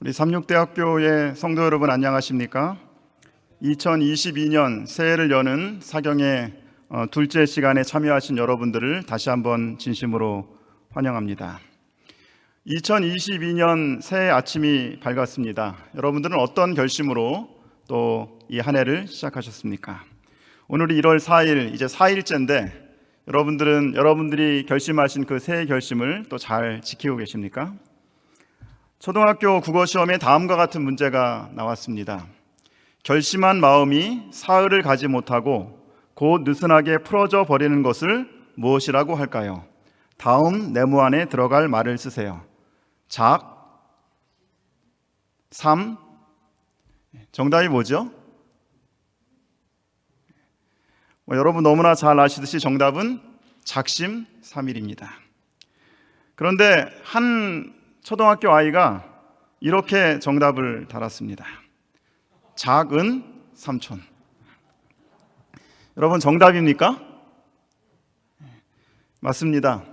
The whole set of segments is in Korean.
우리 삼육대학교의 성도 여러분 안녕하십니까? 2022년 새해를 여는 사경의 둘째 시간에 참여하신 여러분들을 다시 한번 진심으로 환영합니다. 2022년 새해 아침이 밝았습니다. 여러분들은 어떤 결심으로 또 이 한 해를 시작하셨습니까? 오늘이 1월 4일, 이제 4일째인데 여러분들이 결심하신 그 새해 결심을 또 잘 지키고 계십니까? 초등학교 국어시험에 다음과 같은 문제가 나왔습니다. 결심한 마음이 사흘을 가지 못하고 곧 느슨하게 풀어져 버리는 것을 무엇이라고 할까요? 다음 네모 안에 들어갈 말을 쓰세요. 작, 삼, 정답이 뭐죠? 여러분 너무나 잘 아시듯이 정답은 작심삼일입니다. 그런데 한 초등학교 아이가 이렇게 정답을 달았습니다. 작은 삼촌. 여러분 정답입니까? 맞습니다.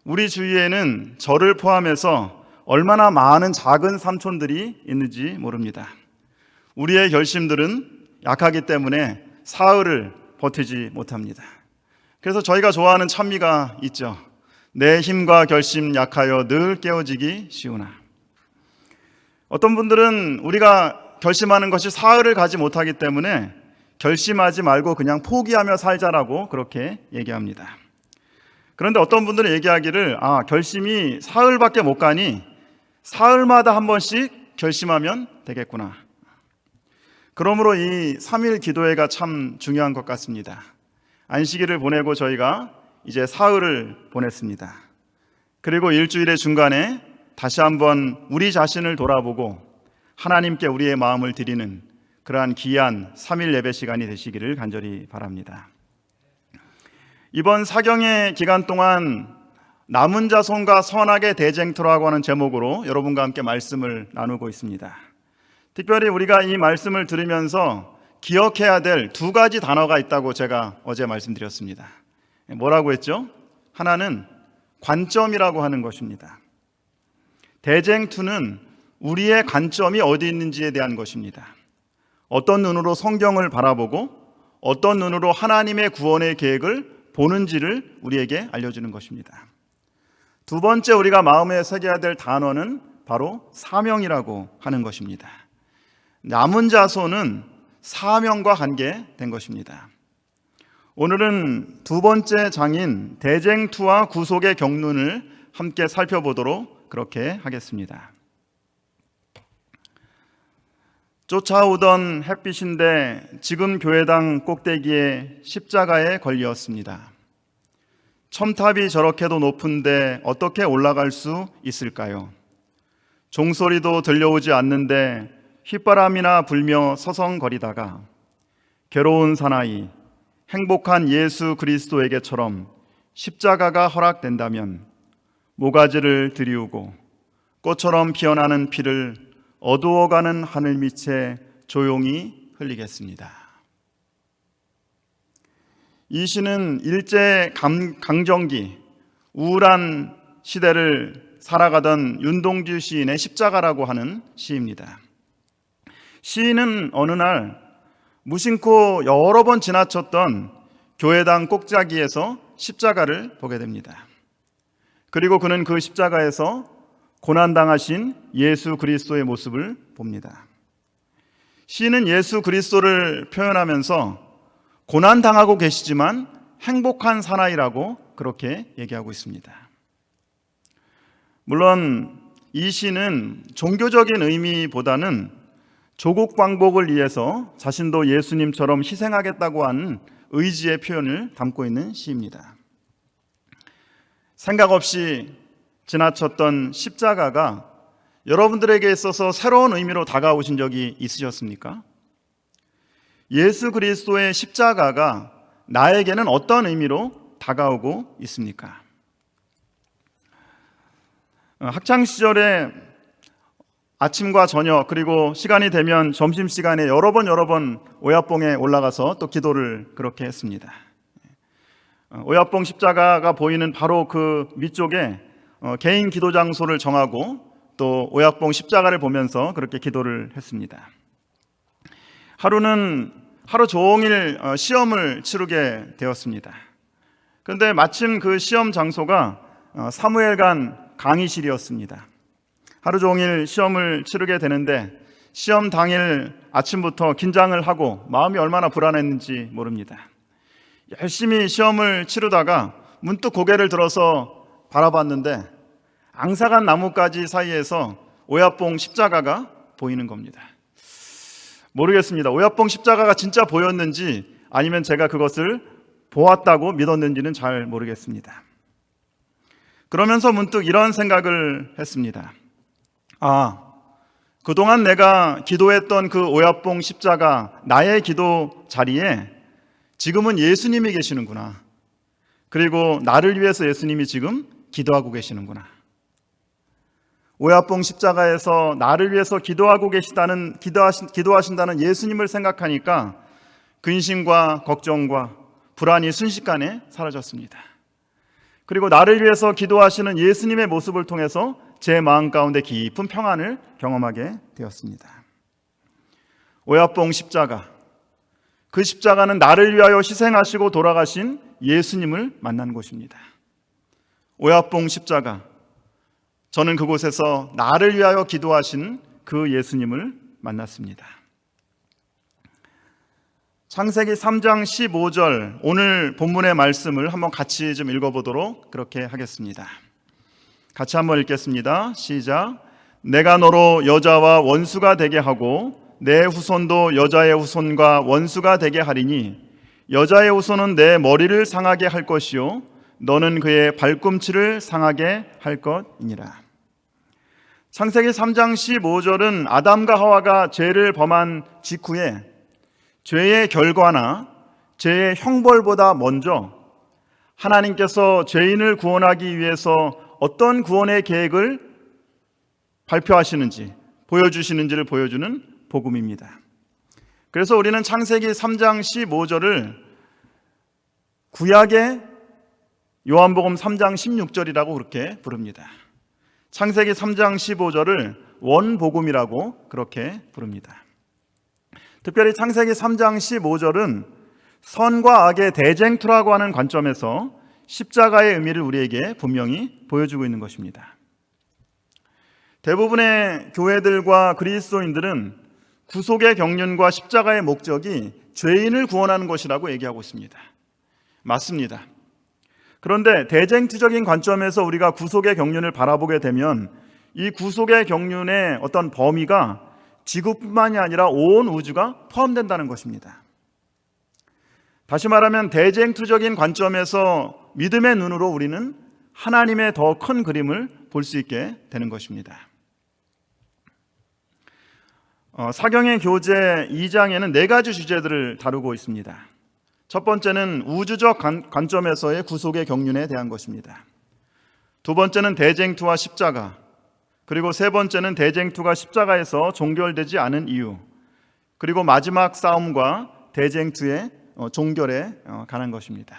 우리 주위에는 저를 포함해서 얼마나 많은 작은 삼촌들이 있는지 모릅니다. 우리의 결심들은 약하기 때문에 사흘을 버티지 못합니다. 그래서 저희가 좋아하는 찬미가 있죠. 내 힘과 결심 약하여 늘 깨어지기 쉬우나. 어떤 분들은 우리가 결심하는 것이 사흘을 가지 못하기 때문에 결심하지 말고 그냥 포기하며 살자라고 그렇게 얘기합니다. 그런데 어떤 분들은 얘기하기를 결심이 사흘밖에 못 가니 사흘마다 한 번씩 결심하면 되겠구나. 그러므로 이 3일 기도회가 참 중요한 것 같습니다. 안식일을 보내고 저희가 이제 사흘을 보냈습니다. 그리고 일주일의 중간에 다시 한번 우리 자신을 돌아보고 하나님께 우리의 마음을 드리는 그러한 귀한 3일 예배 시간이 되시기를 간절히 바랍니다. 이번 사경의 기간 동안 남은 자손과 선악의 대쟁투라고 하는 제목으로 여러분과 함께 말씀을 나누고 있습니다. 특별히 우리가 이 말씀을 들으면서 기억해야 될 두 가지 단어가 있다고 제가 어제 말씀드렸습니다. 뭐라고 했죠? 하나는 관점이라고 하는 것입니다. 대쟁투는 우리의 관점이 어디 있는지에 대한 것입니다. 어떤 눈으로 성경을 바라보고 어떤 눈으로 하나님의 구원의 계획을 보는지를 우리에게 알려주는 것입니다. 두 번째 우리가 마음에 새겨야 될 단어는 바로 사명이라고 하는 것입니다. 남은 자손은 사명과 관계된 것입니다. 오늘은 두 번째 장인 대쟁투와 구속의 경륜을 함께 살펴보도록 그렇게 하겠습니다. 쫓아오던 햇빛인데 지금 교회당 꼭대기에 십자가에 걸렸습니다. 첨탑이 저렇게도 높은데 어떻게 올라갈 수 있을까요? 종소리도 들려오지 않는데 휘바람이나 불며 서성거리다가 괴로운 사나이 행복한 예수 그리스도에게처럼 십자가가 허락된다면 모가지를 들이우고 꽃처럼 피어나는 피를 어두워가는 하늘 밑에 조용히 흘리겠습니다. 이 시는 일제 강점기 우울한 시대를 살아가던 윤동주 시인의 십자가라고 하는 시입니다. 시인은 어느 날 무심코 여러 번 지나쳤던 교회당 꼭자기에서 십자가를 보게 됩니다. 그리고 그는 그 십자가에서 고난당하신 예수 그리스도의 모습을 봅니다. 시인은 예수 그리스도를 표현하면서 고난당하고 계시지만 행복한 사나이라고 그렇게 얘기하고 있습니다. 물론 이 시는 종교적인 의미보다는 조국 방복을 위해서 자신도 예수님처럼 희생하겠다고 하는 의지의 표현을 담고 있는 시입니다. 생각 없이 지나쳤던 십자가가 여러분들에게 있어서 새로운 의미로 다가오신 적이 있으셨습니까? 예수 그리스도의 십자가가 나에게는 어떤 의미로 다가오고 있습니까? 학창시절에 아침과 저녁 그리고 시간이 되면 점심시간에 여러 번 오야봉에 올라가서 또 기도를 그렇게 했습니다. 오야봉 십자가가 보이는 바로 그 밑쪽에 개인 기도 장소를 정하고 또 오약봉 십자가를 보면서 그렇게 기도를 했습니다. 하루 종일 시험을 치르게 되었습니다. 그런데 마침 그 시험 장소가 사무엘관 강의실이었습니다. 하루 종일 시험을 치르게 되는데 시험 당일 아침부터 긴장을 하고 마음이 얼마나 불안했는지 모릅니다. 열심히 시험을 치르다가 문득 고개를 들어서 바라봤는데 앙사간 나뭇가지 사이에서 오약봉 십자가가 보이는 겁니다. 모르겠습니다. 오약봉 십자가가 진짜 보였는지 아니면 제가 그것을 보았다고 믿었는지는 잘 모르겠습니다. 그러면서 문득 이런 생각을 했습니다. 그동안 내가 기도했던 그 오약봉 십자가, 나의 기도 자리에 지금은 예수님이 계시는구나. 그리고 나를 위해서 예수님이 지금 기도하고 계시는구나. 오약봉 십자가에서 나를 위해서 기도하신다는 예수님을 생각하니까 근심과 걱정과 불안이 순식간에 사라졌습니다. 그리고 나를 위해서 기도하시는 예수님의 모습을 통해서 제 마음 가운데 깊은 평안을 경험하게 되었습니다. 오약봉 십자가, 그 십자가는 나를 위하여 희생하시고 돌아가신 예수님을 만난 곳입니다. 오약봉 십자가, 저는 그곳에서 나를 위하여 기도하신 그 예수님을 만났습니다. 창세기 3장 15절, 오늘 본문의 말씀을 한번 같이 좀 읽어보도록 그렇게 하겠습니다. 같이 한번 읽겠습니다. 시작. 내가 너로 여자와 원수가 되게 하고 내 후손도 여자의 후손과 원수가 되게 하리니 여자의 후손은 내 머리를 상하게 할 것이요 너는 그의 발꿈치를 상하게 할 것이니라. 창세기 3장 15절은 아담과 하와가 죄를 범한 직후에 죄의 결과나 죄의 형벌보다 먼저 하나님께서 죄인을 구원하기 위해서 어떤 구원의 계획을 발표하시는지 보여주시는지를 보여주는 복음입니다. 그래서 우리는 창세기 3장 15절을 구약의 요한복음 3장 16절이라고 그렇게 부릅니다. 창세기 3장 15절을 원복음이라고 그렇게 부릅니다. 특별히 창세기 3장 15절은 선과 악의 대쟁투라고 하는 관점에서 십자가의 의미를 우리에게 분명히 보여주고 있는 것입니다. 대부분의 교회들과 그리스도인들은 구속의 경륜과 십자가의 목적이 죄인을 구원하는 것이라고 얘기하고 있습니다. 맞습니다. 그런데 대쟁투적인 관점에서 우리가 구속의 경륜을 바라보게 되면 이 구속의 경륜의 어떤 범위가 지구뿐만이 아니라 온 우주가 포함된다는 것입니다. 다시 말하면 대쟁투적인 관점에서 믿음의 눈으로 우리는 하나님의 더 큰 그림을 볼 수 있게 되는 것입니다. 사경의 교재 2장에는 4가지 주제들을 다루고 있습니다. 첫 번째는 우주적 관점에서의 구속의 경륜에 대한 것입니다. 두 번째는 대쟁투와 십자가, 그리고 세 번째는 대쟁투가 십자가에서 종결되지 않은 이유, 그리고 마지막 싸움과 대쟁투의 종결에 관한 것입니다.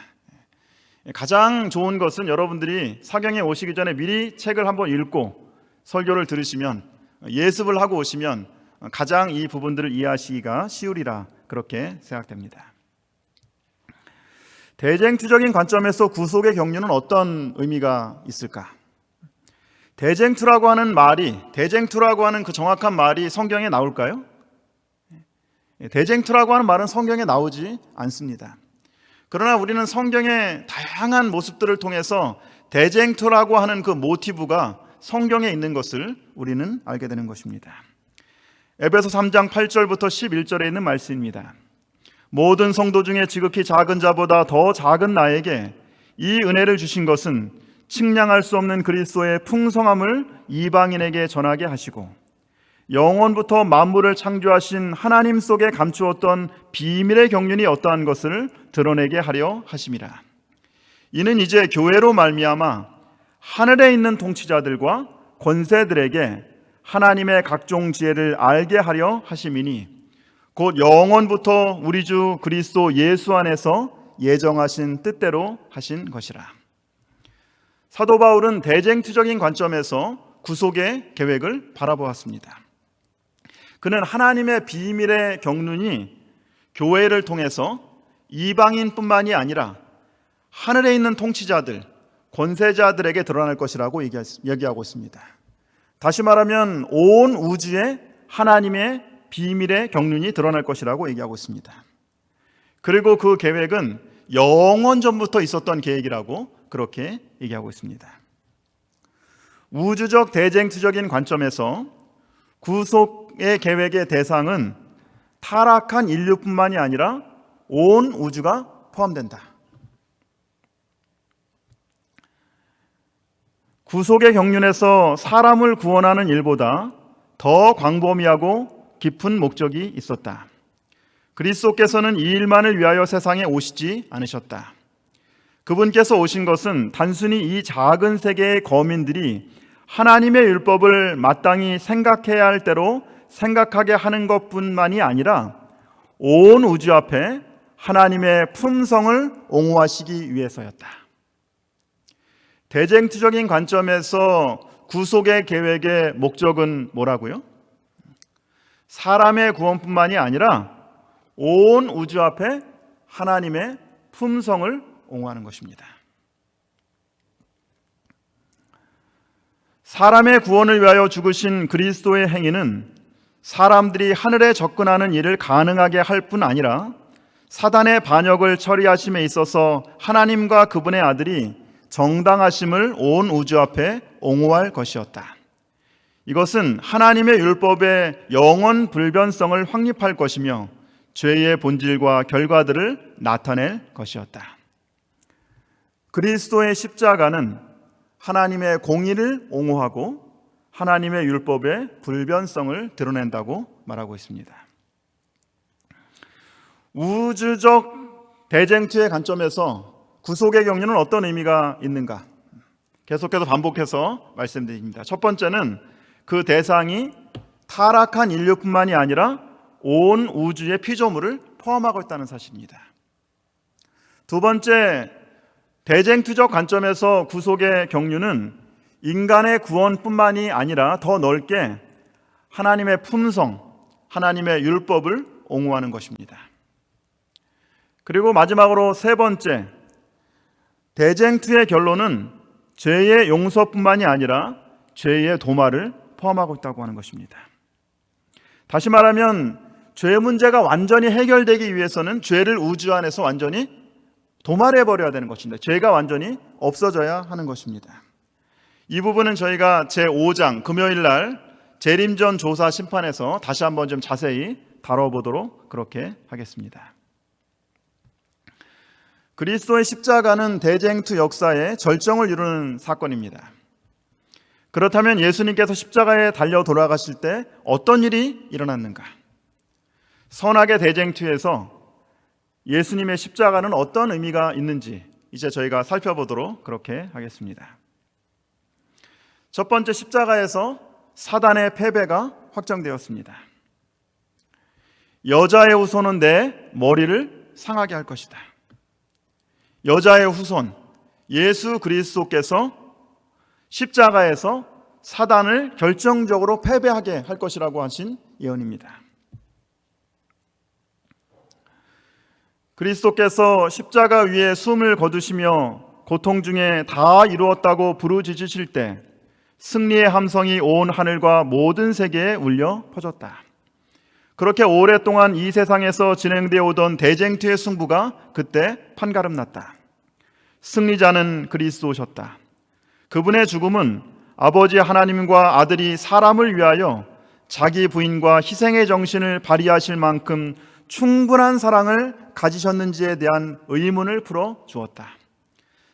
가장 좋은 것은 여러분들이 사경에 오시기 전에 미리 책을 한번 읽고 설교를 들으시면, 예습을 하고 오시면 가장 이 부분들을 이해하시기가 쉬우리라 그렇게 생각됩니다. 대쟁투적인 관점에서 구속의 경륜은 어떤 의미가 있을까? 대쟁투라고 하는 그 정확한 말이 성경에 나올까요? 대쟁투라고 하는 말은 성경에 나오지 않습니다. 그러나 우리는 성경의 다양한 모습들을 통해서 대쟁투라고 하는 그 모티브가 성경에 있는 것을 우리는 알게 되는 것입니다. 에베소 3장 8절부터 11절에 있는 말씀입니다. 모든 성도 중에 지극히 작은 자보다 더 작은 나에게 이 은혜를 주신 것은 측량할 수 없는 그리스도의 풍성함을 이방인에게 전하게 하시고 영원부터 만물을 창조하신 하나님 속에 감추었던 비밀의 경륜이 어떠한 것을 드러내게 하려 하심이라. 이는 이제 교회로 말미암아 하늘에 있는 통치자들과 권세들에게 하나님의 각종 지혜를 알게 하려 하심이니 곧 영원부터 우리 주 그리스도 예수 안에서 예정하신 뜻대로 하신 것이라. 사도 바울은 대쟁투적인 관점에서 구속의 계획을 바라보았습니다. 그는 하나님의 비밀의 경륜이 교회를 통해서 이방인뿐만이 아니라 하늘에 있는 통치자들, 권세자들에게 드러날 것이라고 얘기하고 있습니다. 다시 말하면 온 우주에 하나님의 비밀의 경륜이 드러날 것이라고 얘기하고 있습니다. 그리고 그 계획은 영원 전부터 있었던 계획이라고 그렇게 얘기하고 있습니다. 우주적 대쟁투적인 관점에서 구속의 계획의 대상은 타락한 인류뿐만이 아니라 온 우주가 포함된다. 구속의 경륜에서 사람을 구원하는 일보다 더 광범위하고 깊은 목적이 있었다. 그리스도께서는 이 일만을 위하여 세상에 오시지 않으셨다. 그분께서 오신 것은 단순히 이 작은 세계의 거민들이 하나님의 율법을 마땅히 생각해야 할 대로 생각하게 하는 것뿐만이 아니라 온 우주 앞에 하나님의 품성을 옹호하시기 위해서였다. 대쟁투적인 관점에서 구속의 계획의 목적은 뭐라고요? 사람의 구원뿐만이 아니라 온 우주 앞에 하나님의 품성을 옹호하는 것입니다. 사람의 구원을 위하여 죽으신 그리스도의 행위는 사람들이 하늘에 접근하는 일을 가능하게 할 뿐 아니라 사단의 반역을 처리하심에 있어서 하나님과 그분의 아들이 정당하심을 온 우주 앞에 옹호할 것이었다. 이것은 하나님의 율법의 영원 불변성을 확립할 것이며 죄의 본질과 결과들을 나타낼 것이었다. 그리스도의 십자가는 하나님의 공의를 옹호하고 하나님의 율법의 불변성을 드러낸다고 말하고 있습니다. 우주적 대쟁투의 관점에서 구속의 경륜은 어떤 의미가 있는가? 계속해서 반복해서 말씀드립니다. 첫 번째는 그 대상이 타락한 인류뿐만이 아니라 온 우주의 피조물을 포함하고 있다는 사실입니다. 두 번째, 대쟁투적 관점에서 구속의 경륜은 인간의 구원뿐만이 아니라 더 넓게 하나님의 품성, 하나님의 율법을 옹호하는 것입니다. 그리고 마지막으로 세 번째, 대쟁투의 결론은 죄의 용서뿐만이 아니라 죄의 도말을 포함하고 있다고 하는 것입니다. 다시 말하면 죄 문제가 완전히 해결되기 위해서는 죄를 우주 안에서 완전히 도말해버려야 되는 것입니다. 죄가 완전히 없어져야 하는 것입니다. 이 부분은 저희가 제5장 금요일 날 재림전 조사 심판에서 다시 한번 좀 자세히 다뤄보도록 그렇게 하겠습니다. 그리스도의 십자가는 대쟁투 역사의 절정을 이루는 사건입니다. 그렇다면 예수님께서 십자가에 달려 돌아가실 때 어떤 일이 일어났는가? 선악의 대쟁투에서 예수님의 십자가는 어떤 의미가 있는지 이제 저희가 살펴보도록 그렇게 하겠습니다. 첫 번째, 십자가에서 사단의 패배가 확정되었습니다. 여자의 후손은 내 머리를 상하게 할 것이다. 여자의 후손 예수 그리스도께서 십자가에서 사단을 결정적으로 패배하게 할 것이라고 하신 예언입니다. 그리스도께서 십자가 위에 숨을 거두시며 고통 중에 다 이루었다고 부르짖으실 때 승리의 함성이 온 하늘과 모든 세계에 울려 퍼졌다. 그렇게 오랫동안 이 세상에서 진행되어 오던 대쟁투의 승부가 그때 판가름났다. 승리자는 그리스도셨다. 그분의 죽음은 아버지 하나님과 아들이 사람을 위하여 자기 부인과 희생의 정신을 발휘하실 만큼 충분한 사랑을 가지셨는지에 대한 의문을 풀어 주었다.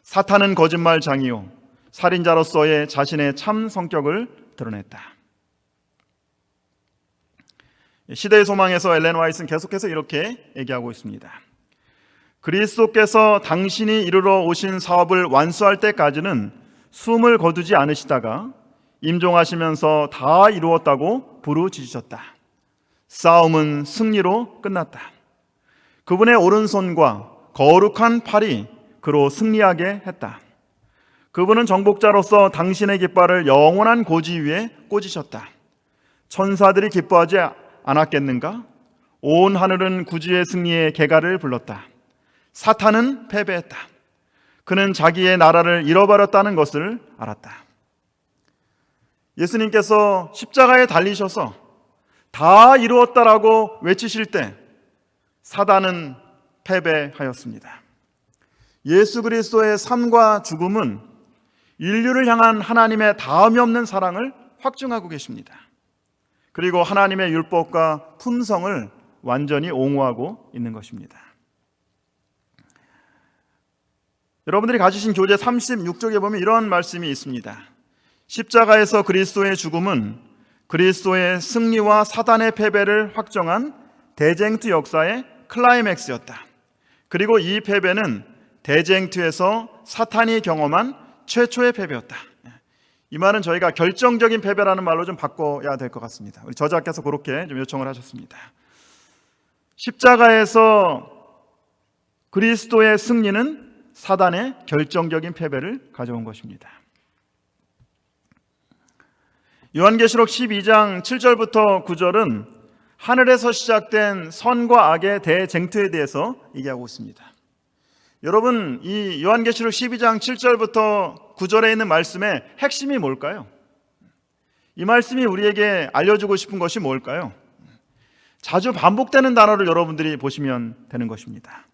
사탄은 거짓말장이요 살인자로서의 자신의 참 성격을 드러냈다. 시대의 소망에서 엘렌 화이트는 계속해서 이렇게 얘기하고 있습니다. 그리스도께서 당신이 이루러 오신 사업을 완수할 때까지는 숨을 거두지 않으시다가 임종하시면서 다 이루었다고 부르짖으셨다. 싸움은 승리로 끝났다. 그분의 오른손과 거룩한 팔이 그로 승리하게 했다. 그분은 정복자로서 당신의 깃발을 영원한 고지 위에 꽂으셨다. 천사들이 기뻐하지 않았겠는가? 온 하늘은 구주의 승리의 개가를 불렀다. 사탄은 패배했다. 그는 자기의 나라를 잃어버렸다는 것을 알았다. 예수님께서 십자가에 달리셔서 다 이루었다라고 외치실 때 사단은 패배하였습니다. 예수 그리스도의 삶과 죽음은 인류를 향한 하나님의 다음이 없는 사랑을 확증하고 계십니다. 그리고 하나님의 율법과 품성을 완전히 옹호하고 있는 것입니다. 여러분들이 가지신 교재 36쪽에 보면 이런 말씀이 있습니다. 십자가에서 그리스도의 죽음은 그리스도의 승리와 사단의 패배를 확정한 대쟁투 역사의 클라이맥스였다. 그리고 이 패배는 대쟁투에서 사탄이 경험한 최초의 패배였다. 이 말은 저희가 결정적인 패배라는 말로 좀 바꿔야 될 것 같습니다. 우리 저자께서 그렇게 좀 요청을 하셨습니다. 십자가에서 그리스도의 승리는 사단의 결정적인 패배를 가져온 것입니다. 요한계시록 12장 7절부터 9절은 하늘에서 시작된 선과 악의 대쟁투에 대해서 얘기하고 있습니다. 여러분, 이 요한계시록 12장 7절부터 9절에 있는 말씀의 핵심이 뭘까요? 이 말씀이 우리에게 알려주고 싶은 것이 뭘까요? 자주 반복되는 단어를 여러분들이 보시면 되는 것입니다.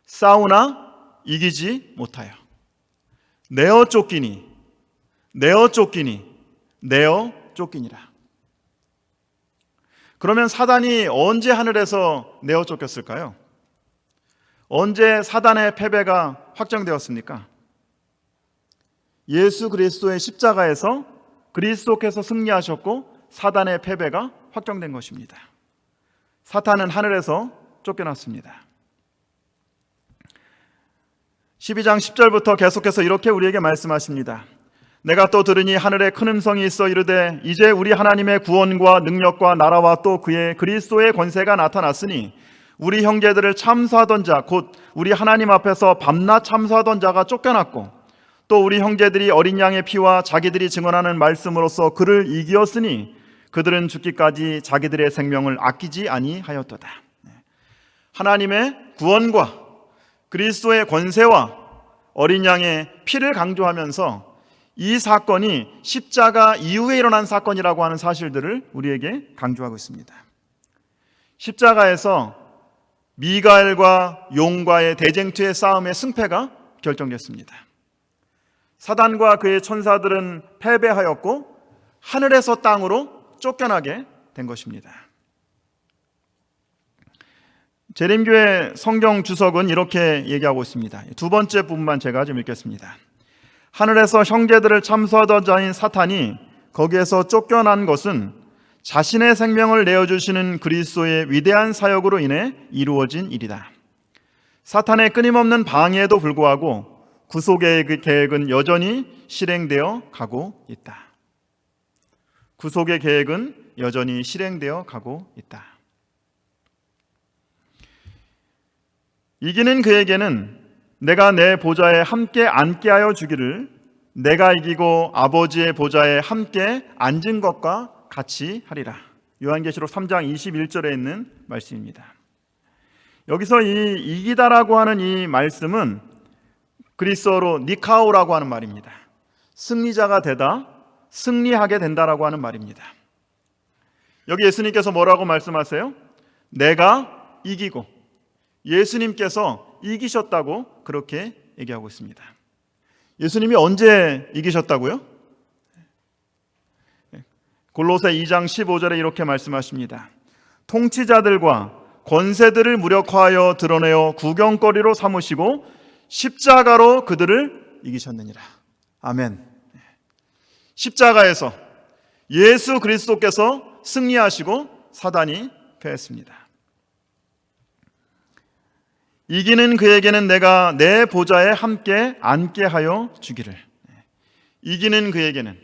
싸우나 이기지 못하여. 내어 쫓기니, 내어 쫓기니, 내어 쫓기니라. 그러면 사단이 언제 하늘에서 내어 쫓겼을까요? 언제 사단의 패배가 확정되었습니까? 예수 그리스도의 십자가에서 그리스도께서 승리하셨고 사단의 패배가 확정된 것입니다. 사탄은 하늘에서 쫓겨났습니다. 12장 10절부터 계속해서 이렇게 우리에게 말씀하십니다. 내가 또 들으니 하늘에 큰 음성이 있어 이르되 이제 우리 하나님의 구원과 능력과 나라와 또 그의 그리스도의 권세가 나타났으니 우리 형제들을 참수하던 자 곧 우리 하나님 앞에서 밤낮 참수하던 자가 쫓겨났고 또 우리 형제들이 어린 양의 피와 자기들이 증언하는 말씀으로써 그를 이기었으니 그들은 죽기까지 자기들의 생명을 아끼지 아니하였도다. 하나님의 구원과 그리스도의 권세와 어린 양의 피를 강조하면서 이 사건이 십자가 이후에 일어난 사건이라고 하는 사실들을 우리에게 강조하고 있습니다. 십자가에서 미가엘과 용과의 대쟁투의 싸움의 승패가 결정됐습니다. 사단과 그의 천사들은 패배하였고 하늘에서 땅으로 쫓겨나게 된 것입니다. 재림교회 성경 주석은 이렇게 얘기하고 있습니다. 두 번째 부분만 제가 좀 읽겠습니다. 하늘에서 형제들을 참수하던 자인 사탄이 거기에서 쫓겨난 것은 자신의 생명을 내어주시는 그리스도의 위대한 사역으로 인해 이루어진 일이다. 사탄의 끊임없는 방해에도 불구하고 구속의 계획은 여전히 실행되어 가고 있다. 구속의 계획은 여전히 실행되어 가고 있다. 이기는 그에게는 내가 내 보좌에 함께 앉게 하여 주기를 내가 이기고 아버지의 보좌에 함께 앉은 것과 같이 하리라. 요한계시록 3장 21절에 있는 말씀입니다. 여기서 이 이기다라고 하는 이 말씀은 그리스어로 니카오라고 하는 말입니다. 승리자가 되다, 승리하게 된다라고 하는 말입니다. 여기 예수님께서 뭐라고 말씀하세요? 내가 이기고 예수님께서 이기셨다고 그렇게 얘기하고 있습니다. 예수님이 언제 이기셨다고요? 골로새 2장 15절에 이렇게 말씀하십니다. 통치자들과 권세들을 무력화하여 드러내어 구경거리로 삼으시고 십자가로 그들을 이기셨느니라. 아멘. 십자가에서 예수 그리스도께서 승리하시고 사단이 패했습니다. 이기는 그에게는 내가 내 보좌에 함께 앉게 하여 주기를. 이기는 그에게는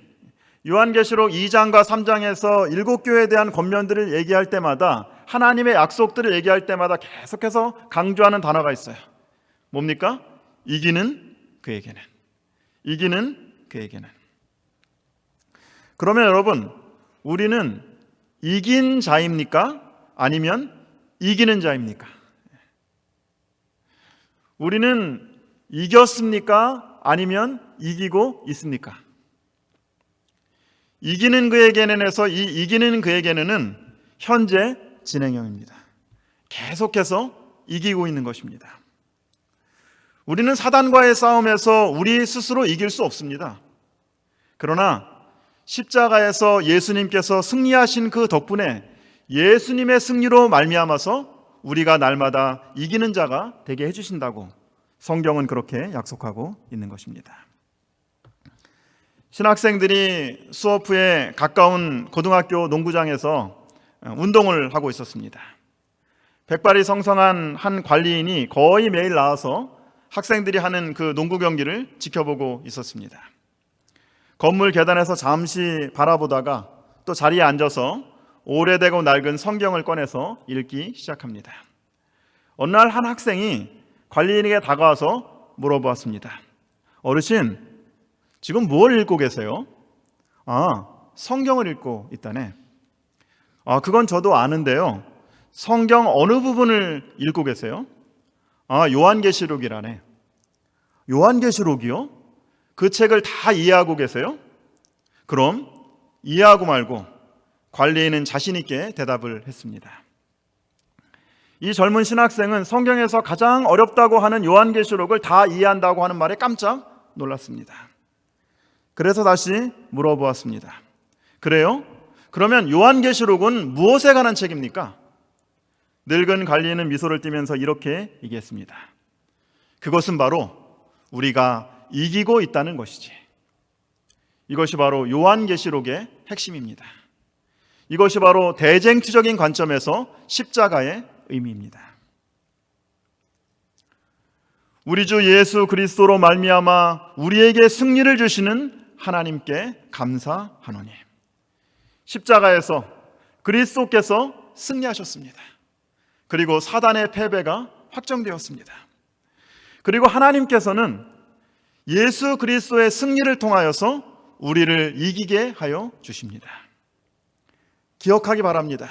요한계시록 2장과 3장에서 7교회에 대한 권면들을 얘기할 때마다 하나님의 약속들을 얘기할 때마다 계속해서 강조하는 단어가 있어요. 뭡니까? 이기는 그에게는. 이기는 그에게는. 그러면 여러분, 우리는 이긴 자입니까? 아니면 이기는 자입니까? 우리는 이겼습니까? 아니면 이기고 있습니까? 이기는 그에게는에서 이 이기는 그에게는 현재 진행형입니다. 계속해서 이기고 있는 것입니다. 우리는 사단과의 싸움에서 우리 스스로 이길 수 없습니다. 그러나 십자가에서 예수님께서 승리하신 그 덕분에 예수님의 승리로 말미암아서 우리가 날마다 이기는 자가 되게 해주신다고 성경은 그렇게 약속하고 있는 것입니다. 신학생들이 수업 후에 가까운 고등학교 농구장에서 운동을 하고 있었습니다. 백발이 성성한 한 관리인이 거의 매일 나와서 학생들이 하는 그 농구 경기를 지켜보고 있었습니다. 건물 계단에서 잠시 바라보다가 또 자리에 앉아서 오래되고 낡은 성경을 꺼내서 읽기 시작합니다. 어느 날 한 학생이 관리인에게 다가와서 물어보았습니다. 어르신, 지금 뭘 읽고 계세요? 성경을 읽고 있다네. 그건 저도 아는데요. 성경 어느 부분을 읽고 계세요? 요한계시록이라네. 요한계시록이요? 그 책을 다 이해하고 계세요? 그럼 이해하고 말고. 관리인은 자신 있게 대답을 했습니다. 이 젊은 신학생은 성경에서 가장 어렵다고 하는 요한계시록을 다 이해한다고 하는 말에 깜짝 놀랐습니다. 그래서 다시 물어보았습니다. 그래요? 그러면 요한계시록은 무엇에 관한 책입니까? 늙은 관리인은 미소를 띠면서 이렇게 얘기했습니다. 그것은 바로 우리가 이기고 있다는 것이지. 이것이 바로 요한계시록의 핵심입니다. 이것이 바로 대쟁투적인 관점에서 십자가의 의미입니다. 우리 주 예수 그리스도로 말미암아 우리에게 승리를 주시는 하나님께 감사하노니. 십자가에서 그리스도께서 승리하셨습니다. 그리고 사단의 패배가 확정되었습니다. 그리고 하나님께서는 예수 그리스도의 승리를 통하여서 우리를 이기게 하여 주십니다. 기억하기 바랍니다.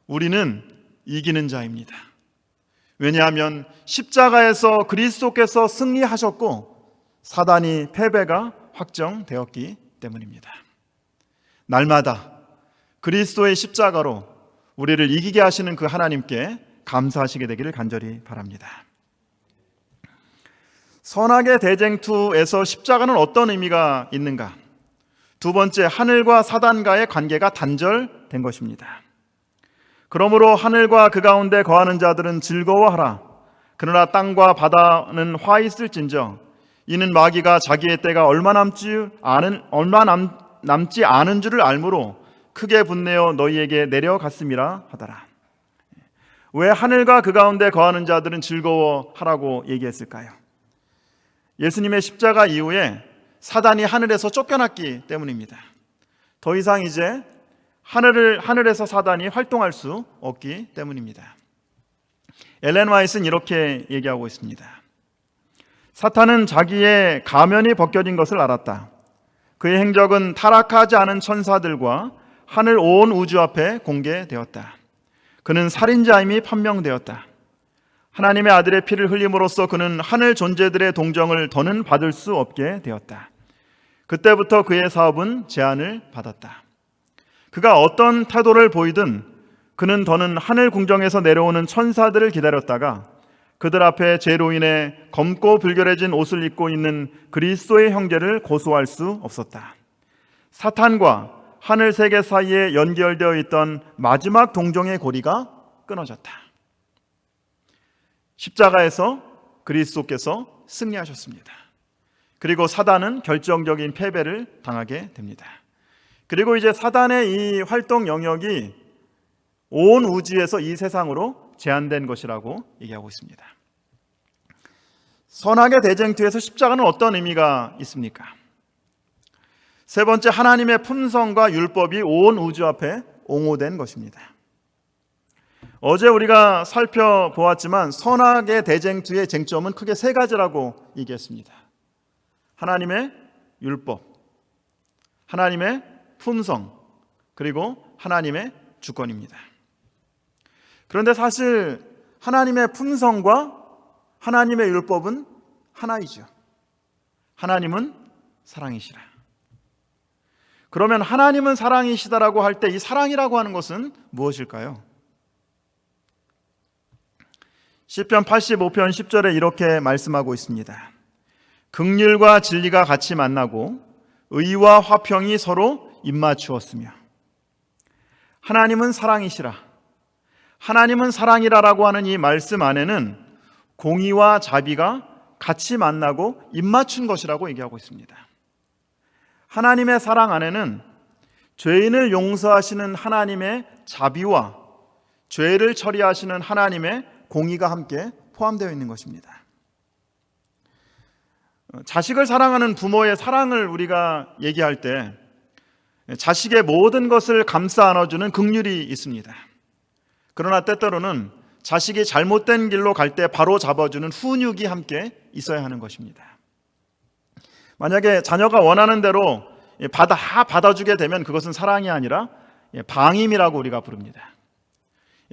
우리는 이기는 자입니다. 왜냐하면 십자가에서 그리스도께서 승리하셨고 사단이 패배가 확정되었기 때문입니다. 날마다 그리스도의 십자가로 우리를 이기게 하시는 그 하나님께 감사하시게 되기를 간절히 바랍니다. 선악의 대쟁투에서 십자가는 어떤 의미가 있는가? 두 번째, 하늘과 사단과의 관계가 단절된 것입니다. 그러므로 하늘과 그 가운데 거하는 자들은 즐거워하라. 그러나 땅과 바다는 화 있을진저 이는 마귀가 자기의 때가 얼마 남지 않은 줄을 알므로 크게 분내어 너희에게 내려갔음이라 하더라. 왜 하늘과 그 가운데 거하는 자들은 즐거워하라고 얘기했을까요? 예수님의 십자가 이후에 사단이 하늘에서 쫓겨났기 때문입니다. 더 이상 이제 하늘에서 사단이 활동할 수 없기 때문입니다. 엘렌 화이트는 이렇게 얘기하고 있습니다. 사탄은 자기의 가면이 벗겨진 것을 알았다. 그의 행적은 타락하지 않은 천사들과 하늘 온 우주 앞에 공개되었다. 그는 살인자임이 판명되었다. 하나님의 아들의 피를 흘림으로써 그는 하늘 존재들의 동정을 더는 받을 수 없게 되었다. 그때부터 그의 사업은 제한을 받았다. 그가 어떤 태도를 보이든 그는 더는 하늘 궁정에서 내려오는 천사들을 기다렸다가 그들 앞에 죄로 인해 검고 불결해진 옷을 입고 있는 그리스도의 형제를 고소할 수 없었다. 사탄과 하늘 세계 사이에 연결되어 있던 마지막 동정의 고리가 끊어졌다. 십자가에서 그리스도께서 승리하셨습니다. 그리고 사단은 결정적인 패배를 당하게 됩니다. 그리고 이제 사단의 이 활동 영역이 온 우주에서 이 세상으로 제한된 것이라고 얘기하고 있습니다. 선악의 대쟁투에서 십자가는 어떤 의미가 있습니까? 세 번째, 하나님의 품성과 율법이 온 우주 앞에 옹호된 것입니다. 어제 우리가 살펴보았지만 선악의 대쟁투의 쟁점은 크게 세 가지라고 얘기했습니다. 하나님의 율법, 하나님의 품성, 그리고 하나님의 주권입니다. 그런데 사실 하나님의 품성과 하나님의 율법은 하나이죠. 하나님은 사랑이시라. 그러면 하나님은 사랑이시다라고 할 때 이 사랑이라고 하는 것은 무엇일까요? 시편 85편 10절에 이렇게 말씀하고 있습니다. 긍휼과 진리가 같이 만나고 의와 화평이 서로 입맞추었으며. 하나님은 사랑이시라. 하나님은 사랑이라라고 하는 이 말씀 안에는 공의와 자비가 같이 만나고 입맞춘 것이라고 얘기하고 있습니다. 하나님의 사랑 안에는 죄인을 용서하시는 하나님의 자비와 죄를 처리하시는 하나님의 공의가 함께 포함되어 있는 것입니다. 자식을 사랑하는 부모의 사랑을 우리가 얘기할 때 자식의 모든 것을 감싸 안아주는 긍휼이 있습니다. 그러나 때때로는 자식이 잘못된 길로 갈 때 바로 잡아주는 훈육이 함께 있어야 하는 것입니다. 만약에 자녀가 원하는 대로 받아주게 되면 그것은 사랑이 아니라 방임이라고 우리가 부릅니다.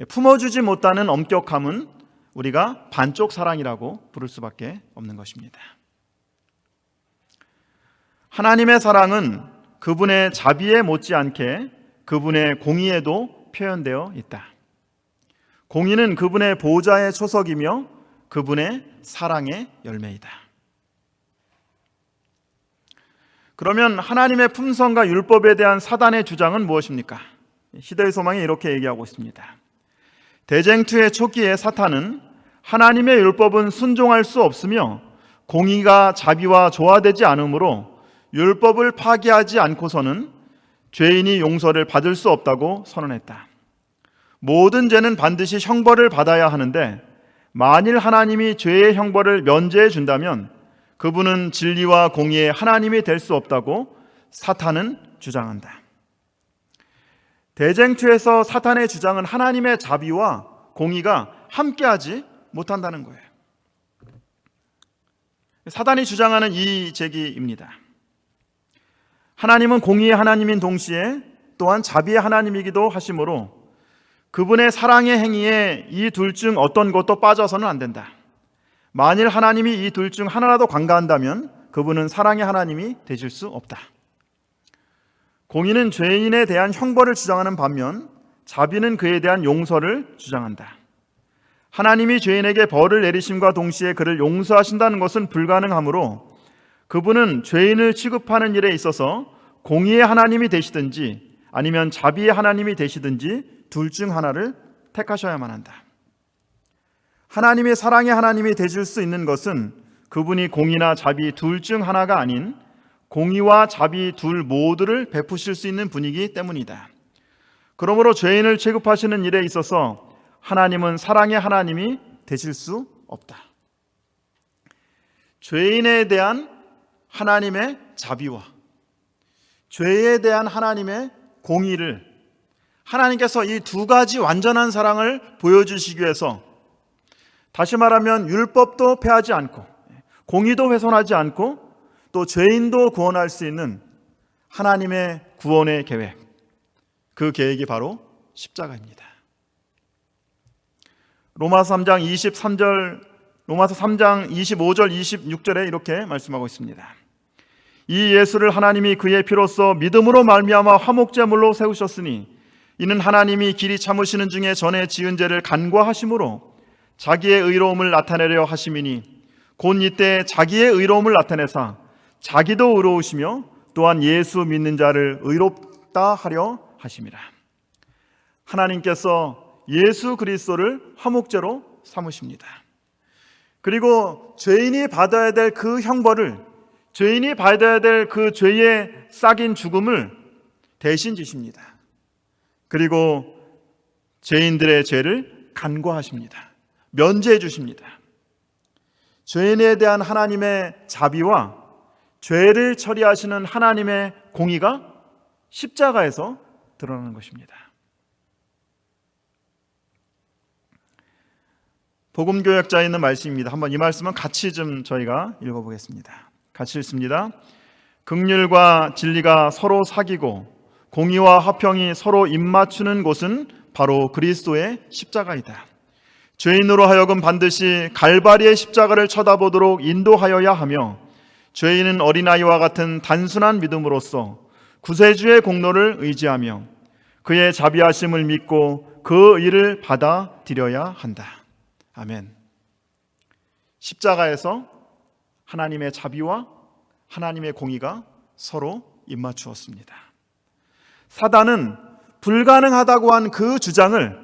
품어주지 못하는 엄격함은 우리가 반쪽 사랑이라고 부를 수밖에 없는 것입니다. 하나님의 사랑은 그분의 자비에 못지않게 그분의 공의에도 표현되어 있다. 공의는 그분의 보좌의 초석이며 그분의 사랑의 열매이다. 그러면 하나님의 품성과 율법에 대한 사단의 주장은 무엇입니까? 시대의 소망이 이렇게 얘기하고 있습니다. 대쟁투의 초기에 사탄은 하나님의 율법은 순종할 수 없으며 공의가 자비와 조화되지 않으므로 율법을 파기하지 않고서는 죄인이 용서를 받을 수 없다고 선언했다. 모든 죄는 반드시 형벌을 받아야 하는데 만일 하나님이 죄의 형벌을 면제해 준다면 그분은 진리와 공의의 하나님이 될 수 없다고 사탄은 주장한다. 대쟁투에서 사탄의 주장은 하나님의 자비와 공의가 함께하지 못한다는 거예요. 사단이 주장하는 이 제기입니다. 하나님은 공의의 하나님인 동시에 또한 자비의 하나님이기도 하시므로 그분의 사랑의 행위에 이 둘 중 어떤 것도 빠져서는 안 된다. 만일 하나님이 이 둘 중 하나라도 관가한다면 그분은 사랑의 하나님이 되실 수 없다. 공의는 죄인에 대한 형벌을 주장하는 반면 자비는 그에 대한 용서를 주장한다. 하나님이 죄인에게 벌을 내리심과 동시에 그를 용서하신다는 것은 불가능하므로 그분은 죄인을 취급하는 일에 있어서 공의의 하나님이 되시든지 아니면 자비의 하나님이 되시든지 둘 중 하나를 택하셔야만 한다. 하나님의 사랑의 하나님이 되실 수 있는 것은 그분이 공의나 자비 둘 중 하나가 아닌 공의와 자비 둘 모두를 베푸실 수 있는 분이기 때문이다. 그러므로 죄인을 취급하시는 일에 있어서 하나님은 사랑의 하나님이 되실 수 없다. 죄인에 대한 하나님의 자비와 죄에 대한 하나님의 공의를 하나님께서 이 두 가지 완전한 사랑을 보여주시기 위해서 다시 말하면 율법도 폐하지 않고 공의도 훼손하지 않고 또 죄인도 구원할 수 있는 하나님의 구원의 계획, 그 계획이 바로 십자가입니다. 로마서 3장 25절 26절에 이렇게 말씀하고 있습니다. 이 예수를 하나님이 그의 피로써 믿음으로 말미암아 화목제물로 세우셨으니 이는 하나님이 길이 참으시는 중에 전에 지은 죄를 간과하심으로 자기의 의로움을 나타내려 하심이니 곧 이때 자기의 의로움을 나타내사 자기도 의로우시며 또한 예수 믿는 자를 의롭다 하려 하심이라. 하나님께서 예수 그리스도를 화목제로 삼으십니다. 그리고 죄인이 받아야 될 그 형벌을, 죄인이 받아야 될 그 죄의 싹인 죽음을 대신 지십니다. 그리고 죄인들의 죄를 간과하십니다. 면제해 주십니다. 죄인에 대한 하나님의 자비와 죄를 처리하시는 하나님의 공의가 십자가에서 드러나는 것입니다. 복음교역자에 있는 말씀입니다. 한번 이 말씀은 같이 좀 저희가 읽어보겠습니다. 같이 읽습니다. 긍휼과 진리가 서로 사귀고 공의와 화평이 서로 입맞추는 곳은 바로 그리스도의 십자가이다. 죄인으로 하여금 반드시 갈바리의 십자가를 쳐다보도록 인도하여야 하며 죄인은 어린아이와 같은 단순한 믿음으로써 구세주의 공로를 의지하며 그의 자비하심을 믿고 그 의를 받아들여야 한다. 아멘. 십자가에서 하나님의 자비와 하나님의 공의가 서로 입맞추었습니다. 사단은 불가능하다고 한 그 주장을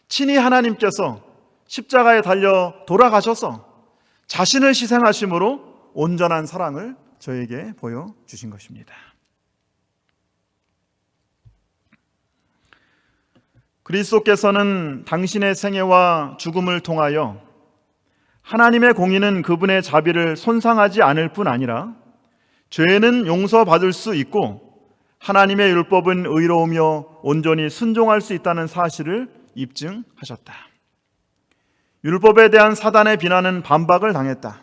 친히 하나님께서 십자가에 달려 돌아가셔서 자신을 희생하심으로 온전한 사랑을 저에게 보여주신 것입니다. 그리스도께서는 당신의 생애와 죽음을 통하여 하나님의 공의는 그분의 자비를 손상하지 않을 뿐 아니라 죄는 용서받을 수 있고 하나님의 율법은 의로우며 온전히 순종할 수 있다는 사실을 입증하셨다. 율법에 대한 사단의 비난은 반박을 당했다.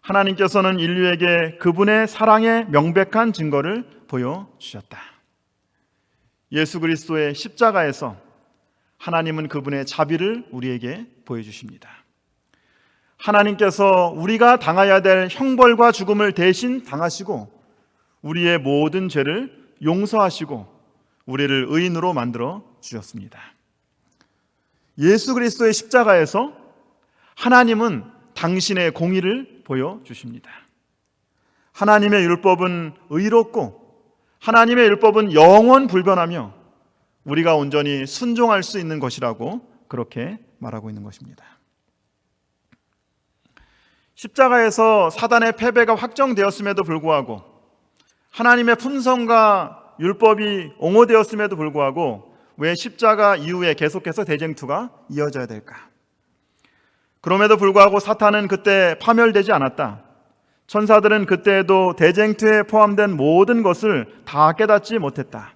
하나님께서는 인류에게 그분의 사랑의 명백한 증거를 보여주셨다. 예수 그리스도의 십자가에서 하나님은 그분의 자비를 우리에게 보여주십니다. 하나님께서 우리가 당해야 될 형벌과 죽음을 대신 당하시고 우리의 모든 죄를 용서하시고 우리를 의인으로 만들어 주셨습니다. 예수 그리스도의 십자가에서 하나님은 당신의 공의를 보여주십니다. 하나님의 율법은 의롭고 하나님의 율법은 영원 불변하며 우리가 온전히 순종할 수 있는 것이라고 그렇게 말하고 있는 것입니다. 십자가에서 사단의 패배가 확정되었음에도 불구하고 하나님의 품성과 율법이 옹호되었음에도 불구하고 왜 십자가 이후에 계속해서 대쟁투가 이어져야 될까? 그럼에도 불구하고 사탄은 그때 파멸되지 않았다. 천사들은 그때에도 대쟁투에 포함된 모든 것을 다 깨닫지 못했다.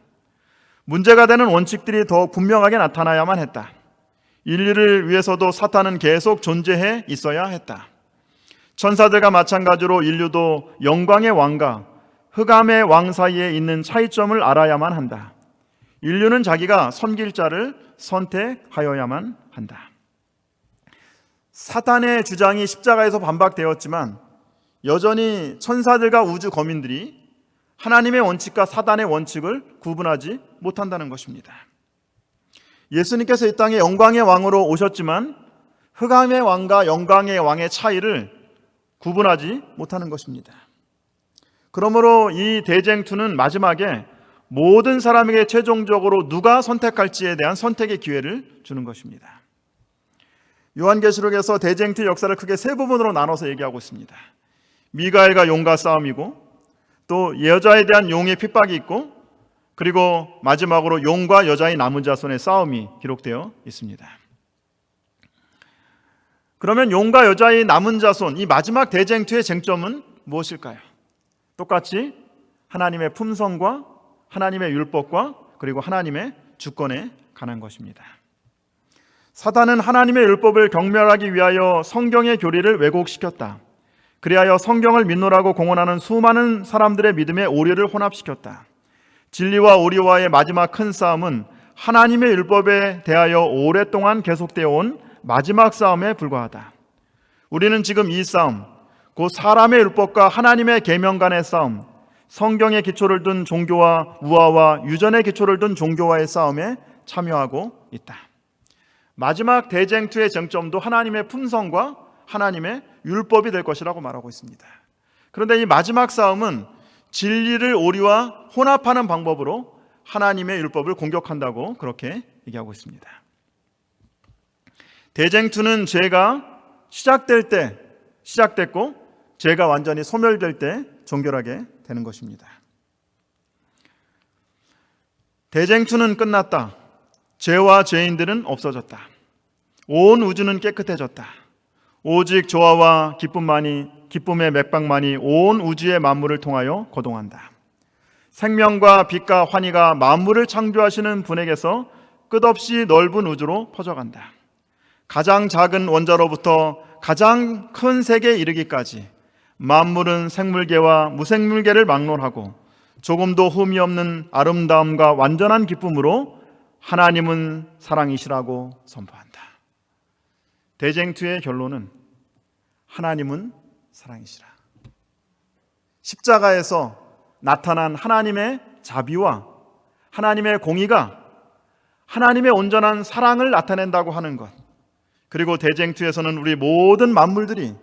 문제가 되는 원칙들이 더 분명하게 나타나야만 했다. 인류를 위해서도 사탄은 계속 존재해 있어야 했다. 천사들과 마찬가지로 인류도 영광의 왕과 흑암의 왕 사이에 있는 차이점을 알아야만 한다. 인류는 자기가 섬길 자를 선택하여야만 한다. 사탄의 주장이 십자가에서 반박되었지만 여전히 천사들과 우주 거민들이 하나님의 원칙과 사단의 원칙을 구분하지 못한다는 것입니다. 예수님께서 이 땅에 영광의 왕으로 오셨지만 흑암의 왕과 영광의 왕의 차이를 구분하지 못하는 것입니다. 그러므로 이 대쟁투는 마지막에 모든 사람에게 최종적으로 누가 선택할지에 대한 선택의 기회를 주는 것입니다. 요한계시록에서 대쟁투 역사를 크게 세 부분으로 나눠서 얘기하고 있습니다. 미가엘과 용과 싸움이고 또 여자에 대한 용의 핍박이 있고 그리고 마지막으로 용과 여자의 남은 자손의 싸움이 기록되어 있습니다. 그러면 용과 여자의 남은 자손, 이 마지막 대쟁투의 쟁점은 무엇일까요? 똑같이 하나님의 품성과 하나님의 율법과 그리고 하나님의 주권에 관한 것입니다. 사단은 하나님의 율법을 경멸하기 위하여 성경의 교리를 왜곡시켰다. 그리하여 성경을 믿노라고 공언하는 수많은 사람들의 믿음에 오류를 혼합시켰다. 진리와 오류와의 마지막 큰 싸움은 하나님의 율법에 대하여 오랫동안 계속되어 온 마지막 싸움에 불과하다. 우리는 지금 이 싸움, 곧 사람의 율법과 하나님의 계명 간의 싸움, 성경의 기초를 둔 종교와 우화와 유전의 기초를 둔 종교와의 싸움에 참여하고 있다. 마지막 대쟁투의 쟁점도 하나님의 품성과 하나님의 율법이 될 것이라고 말하고 있습니다. 그런데 이 마지막 싸움은 진리를 오류와 혼합하는 방법으로 하나님의 율법을 공격한다고 그렇게 얘기하고 있습니다. 대쟁투는 죄가 시작될 때 시작됐고 죄가 완전히 소멸될 때 종결하게 되는 것입니다. 대쟁투는 끝났다. 죄와 죄인들은 없어졌다. 온 우주는 깨끗해졌다. 오직 조화와 기쁨의 맥박만이 온 우주의 만물을 통하여 거동한다. 생명과 빛과 환희가 만물을 창조하시는 분에게서 끝없이 넓은 우주로 퍼져간다. 가장 작은 원자로부터 가장 큰 세계에 이르기까지 만물은 생물계와 무생물계를 막론하고 조금도 흠이 없는 아름다움과 완전한 기쁨으로 하나님은 사랑이시라고 선포한다. 대쟁투의 결론은 하나님은 사랑이시라. 십자가에서 나타난 하나님의 자비와 하나님의 공의가 하나님의 온전한 사랑을 나타낸다고 하는 것, 그리고 대쟁투에서는 우리 모든 만물들이,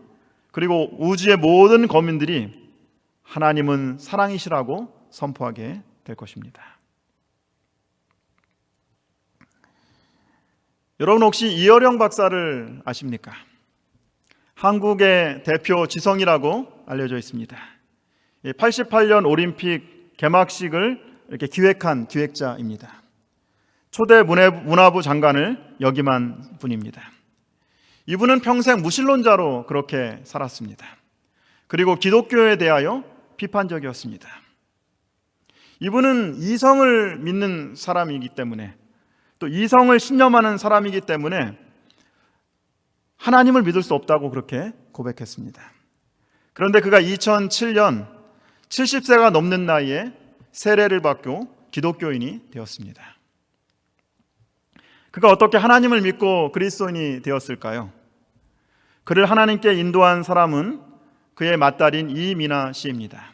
그리고 우주의 모든 거민들이 하나님은 사랑이시라고 선포하게 될 것입니다. 여러분 혹시 이어령 박사를 아십니까? 한국의 대표 지성이라고 알려져 있습니다. 88년 올림픽 개막식을 이렇게 기획한 기획자입니다. 초대 문화부 장관을 역임한 분입니다. 이분은 평생 무신론자로 그렇게 살았습니다. 그리고 기독교에 대하여 비판적이었습니다. 이분은 이성을 믿는 사람이기 때문에, 또 이성을 신념하는 사람이기 때문에 하나님을 믿을 수 없다고 그렇게 고백했습니다. 그런데 그가 2007년 70세가 넘는 나이에 세례를 받고 기독교인이 되었습니다. 그가 어떻게 하나님을 믿고 그리스도인이 되었을까요? 그를 하나님께 인도한 사람은 그의 맏딸인 이미나 씨입니다.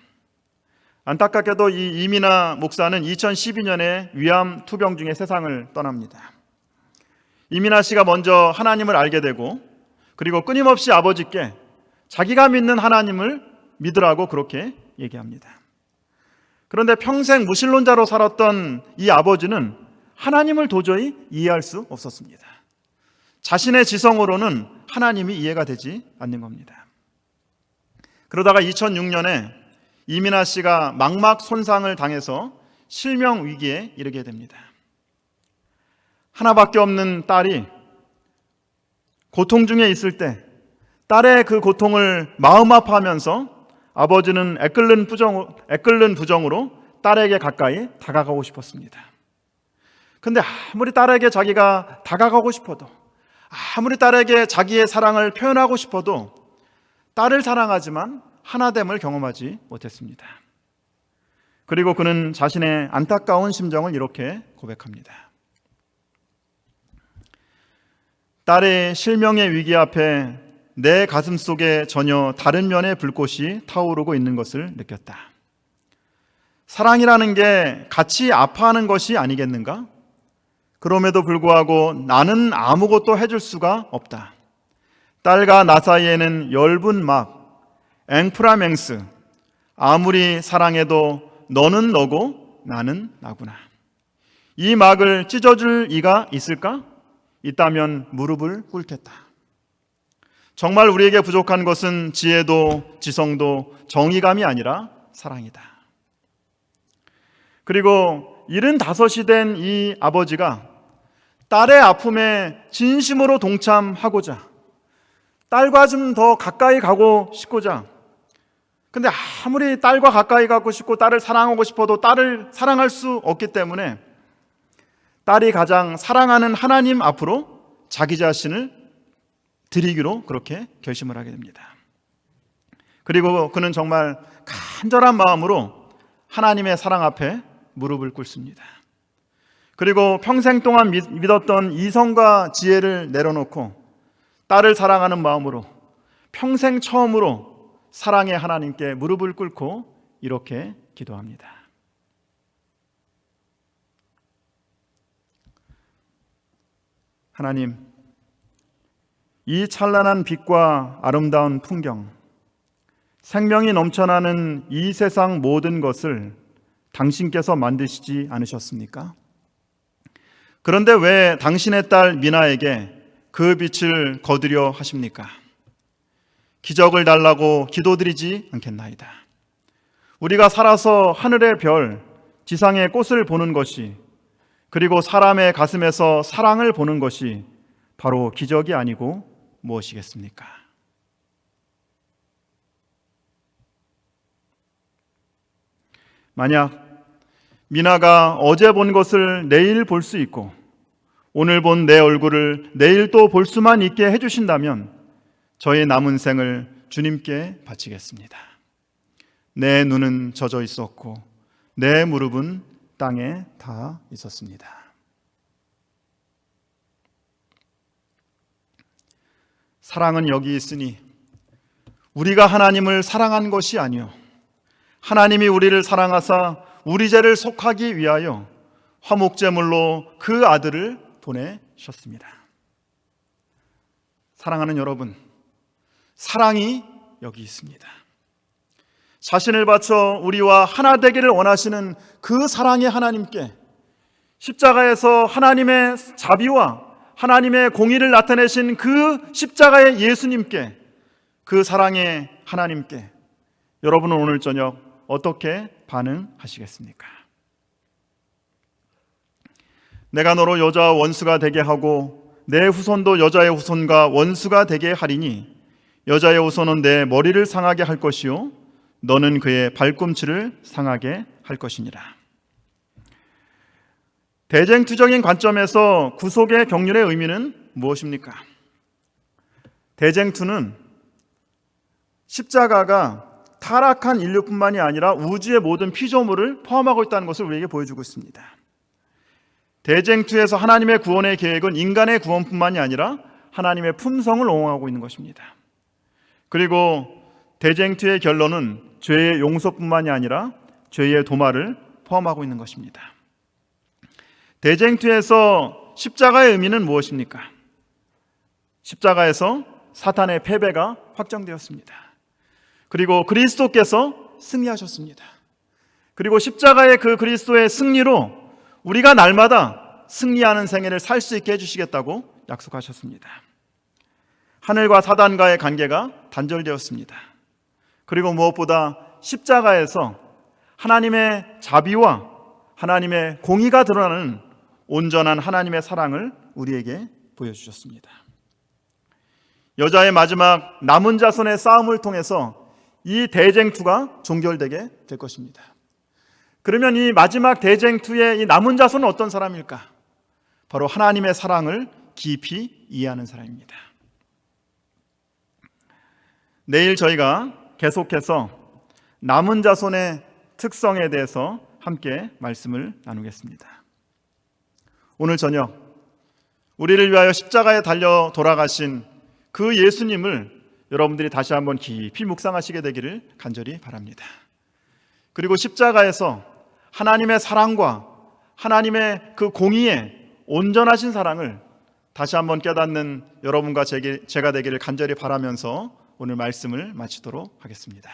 안타깝게도 이 이미나 목사는 2012년에 위암 투병 중에 세상을 떠납니다. 이미나 씨가 먼저 하나님을 알게 되고, 그리고 끊임없이 아버지께 자기가 믿는 하나님을 믿으라고 그렇게 얘기합니다. 그런데 평생 무신론자로 살았던 이 아버지는 하나님을 도저히 이해할 수 없었습니다. 자신의 지성으로는 하나님이 이해가 되지 않는 겁니다. 그러다가 2006년에 이민아 씨가 망막 손상을 당해서 실명 위기에 이르게 됩니다. 하나밖에 없는 딸이 고통 중에 있을 때 딸의 그 고통을 마음 아파하면서 아버지는 애끓는 부정으로 딸에게 가까이 다가가고 싶었습니다. 근데 아무리 딸에게 자기가 다가가고 싶어도, 아무리 딸에게 자기의 사랑을 표현하고 싶어도 딸을 사랑하지만 하나됨을 경험하지 못했습니다. 그리고 그는 자신의 안타까운 심정을 이렇게 고백합니다. 딸의 실명의 위기 앞에 내 가슴 속에 전혀 다른 면의 불꽃이 타오르고 있는 것을 느꼈다. 사랑이라는 게 같이 아파하는 것이 아니겠는가? 그럼에도 불구하고 나는 아무것도 해줄 수가 없다. 딸과 나 사이에는 엷은 막, 앵프라맹스, 아무리 사랑해도 너는 너고 나는 나구나. 이 막을 찢어줄 이가 있을까? 있다면 무릎을 꿇겠다. 정말 우리에게 부족한 것은 지혜도 지성도 정의감이 아니라 사랑이다. 그리고 75이 된 이 아버지가 딸의 아픔에 진심으로 동참하고자, 딸과 좀 더 가까이 가고 싶고자, 근데 아무리 딸과 가까이 가고 싶고 딸을 사랑하고 싶어도 딸을 사랑할 수 없기 때문에 딸이 가장 사랑하는 하나님 앞으로 자기 자신을 드리기로 그렇게 결심을 하게 됩니다. 그리고 그는 정말 간절한 마음으로 하나님의 사랑 앞에 무릎을 꿇습니다. 그리고 평생 동안 믿었던 이성과 지혜를 내려놓고 딸을 사랑하는 마음으로 평생 처음으로 사랑의 하나님께 무릎을 꿇고 이렇게 기도합니다. 하나님, 이 찬란한 빛과 아름다운 풍경, 생명이 넘쳐나는 이 세상 모든 것을 당신께서 만드시지 않으셨습니까? 그런데 왜 당신의 딸 미나에게 그 빛을 거두려 하십니까? 기적을 달라고 기도드리지 않겠나이다. 우리가 살아서 하늘의 별, 지상의 꽃을 보는 것이, 그리고 사람의 가슴에서 사랑을 보는 것이 바로 기적이 아니고 무엇이겠습니까? 만약 미나가 어제 본 것을 내일 볼 수 있고 오늘 본 내 얼굴을 내일 또 볼 수만 있게 해주신다면 저의 남은 생을 주님께 바치겠습니다. 내 눈은 젖어 있었고 내 무릎은 땅에 닿아 있었습니다. 사랑은 여기 있으니 우리가 하나님을 사랑한 것이 아니요 하나님이 우리를 사랑하사 우리 죄를 속하기 위하여 화목제물로 그 아들을 보내셨습니다. 사랑하는 여러분, 사랑이 여기 있습니다. 자신을 바쳐 우리와 하나 되기를 원하시는 그 사랑의 하나님께, 십자가에서 하나님의 자비와 하나님의 공의를 나타내신 그 십자가의 예수님께, 그 사랑의 하나님께 여러분은 오늘 저녁 어떻게 반응하시겠습니까? 내가 너로 여자와 원수가 되게 하고 내 후손도 여자의 후손과 원수가 되게 하리니 여자의 후손은 내 머리를 상하게 할 것이요 너는 그의 발꿈치를 상하게 할 것이니라. 대쟁투적인 관점에서 구속의 경륜의 의미는 무엇입니까? 대쟁투는 십자가가 타락한 인류뿐만이 아니라 우주의 모든 피조물을 포함하고 있다는 것을 우리에게 보여주고 있습니다. 대쟁투에서 하나님의 구원의 계획은 인간의 구원뿐만이 아니라 하나님의 품성을 옹호하고 있는 것입니다. 그리고 대쟁투의 결론은 죄의 용서뿐만이 아니라 죄의 도말을 포함하고 있는 것입니다. 대쟁투에서 십자가의 의미는 무엇입니까? 십자가에서 사탄의 패배가 확정되었습니다. 그리고 그리스도께서 승리하셨습니다. 그리고 십자가의 그 그리스도의 승리로 우리가 날마다 승리하는 생애를 살 수 있게 해주시겠다고 약속하셨습니다. 하늘과 사단과의 관계가 단절되었습니다. 그리고 무엇보다 십자가에서 하나님의 자비와 하나님의 공의가 드러나는 온전한 하나님의 사랑을 우리에게 보여주셨습니다. 여자의 마지막 남은 자손의 싸움을 통해서 이 대쟁투가 종결되게 될 것입니다. 그러면 이 마지막 대쟁투의 이 남은 자손은 어떤 사람일까? 바로 하나님의 사랑을 깊이 이해하는 사람입니다. 내일 저희가 계속해서 남은 자손의 특성에 대해서 함께 말씀을 나누겠습니다. 오늘 저녁 우리를 위하여 십자가에 달려 돌아가신 그 예수님을 여러분들이 다시 한번 깊이 묵상하시게 되기를 간절히 바랍니다. 그리고 십자가에서 하나님의 사랑과 하나님의 그 공의의 온전하신 사랑을 다시 한번 깨닫는 여러분과 제가 되기를 간절히 바라면서 오늘 말씀을 마치도록 하겠습니다.